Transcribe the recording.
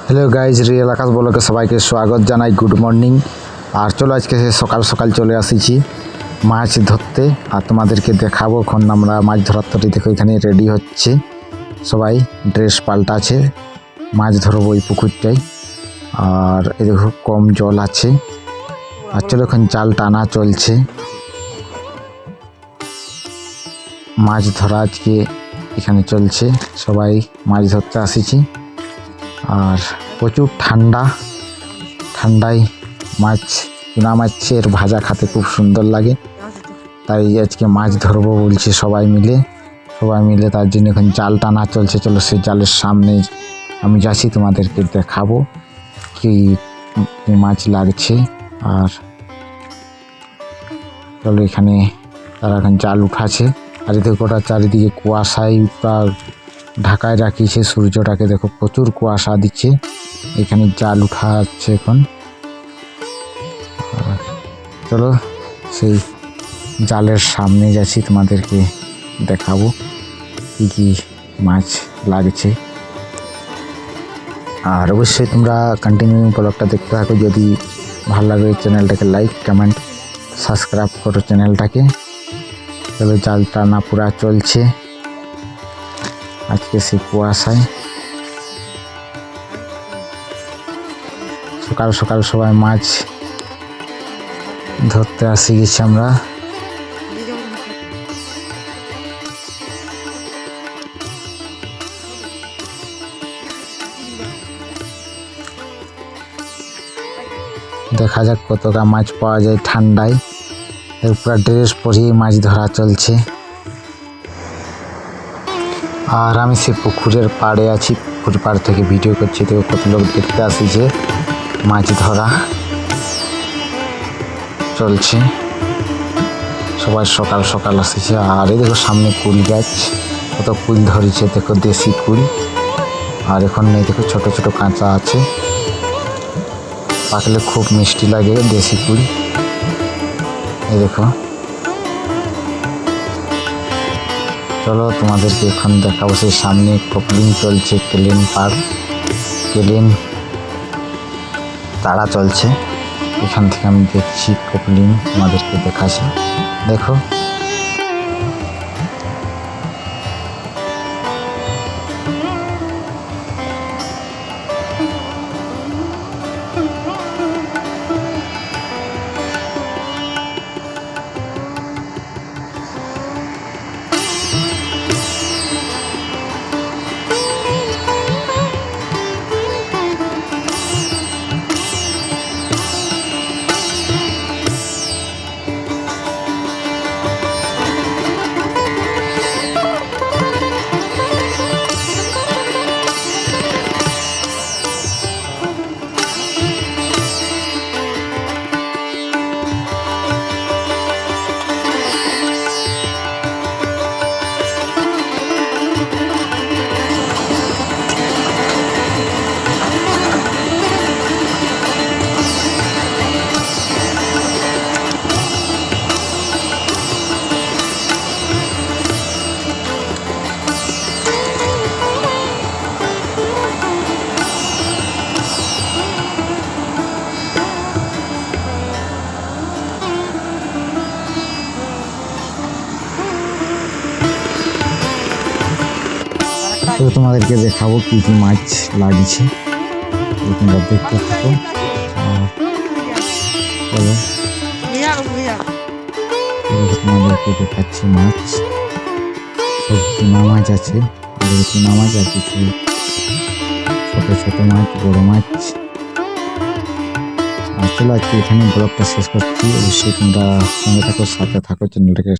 Hello guys, real আকাশ ব্লগে সবাইকে স্বাগত জানাই। Good morning. আর চলো আজকে সকাল সকাল চলে আসিছি মাছ ধরতে, আর তোমাদেরকে দেখাবো। এখন আমরা মাছ ধরার তরি দেখো এখানে রেডি হচ্ছে, সবাই ড্রেস পাল্টাছে, মাছ ধরবো ওই পুকুরটাই। আর এই দেখো কম জল আছে, আর চলো এখন জাল টানা চলছে। মাছ ধরা আজকে এখানে চলছে, সবাই মাছ ধরতে আসিছি। আর প্রচুর ঠান্ডায় মাছ, চুনা মাছের ভাজা খেতে খুব সুন্দর লাগে, তাই আজকে মাছ ধরবো বলছে সবাই মিলে। তার জন্য এখন জাল টানা চলছে। চলো সেই জালের সামনে আমি যাচ্ছি, তোমাদেরকে দেখাবো কি মাছ লাগছে। আর চলো এখানে তারা এখন জাল উঠাছে, আর এতে গোটা চারিদিকে কুয়াশায় ঢাকায় রাখিয়েছে সূর্যটাকে, দেখো প্রচুর কুয়াশা দিচ্ছে। এখানে জাল উঠাচ্ছে এখন। চলো সেই জালের সামনে যাচ্ছি, তোমাদেরকে দেখাবো কি কি মাছ লাগছে। আর অবশ্যই তোমরা কন্টিনিউ ব্লগটা দেখতে থাকো। যদি ভালো লাগে চ্যানেলটাকে লাইক কমেন্ট সাবস্ক্রাইব করো চ্যানেলটাকে। চলো জাল টানা পুরা চলছে আজকে সেই কুয়াশায়। সকাল সকাল সবাই মাছ ধরতে আসি গেছি আমরা। দেখা যাক কতটা মাছ পাওয়া যায় ঠান্ডায়। পুরো ড্রেস পরিয়ে মাছ ধরা চলছে। আর আমি সে পুকুরের পাড়ে আছি, পুকুর পাড় থেকে ভিডিও করছি। তো কত লোক দেখতে আসিছে, মাছ ধরা চলছে, সবাই সকাল সকাল আসিছে। আর এই দেখো সামনে কুল গাছ, কত কুল ধরেছে দেখো, দেশি কুল। আর এখন নেই, দেখো ছোট ছোট কাঁচা আছে, পাকলে খুব মিষ্টি লাগে দেশি কুল। এই দেখো, চলো তোমাদেরকে এখন দেখাবো। সেই সামনে কপলিং চলছে, কেলেন তাড়া চলছে। এখান থেকে আমি দেখছি কপলিং, তোমাদেরকে দেখাচ্ছি, দেখো। তো তোমাদেরকে দেখাবো কি কি মাছ লাগছে, তোমরা দেখতে থাকো। চলো তোমাদেরকে দেখাচ্ছি মাছ, সব চুনা মাছ আছে, চুনা মাছ আর কিছু ছোট ছোট মাছ, বড় মাছ। আর চলো আজকে এখানে ব্লগটা শেষ করছি। অবশ্যই তোমরা সঙ্গে থাকো, সাথে থাকো, চ্যানেলটাকে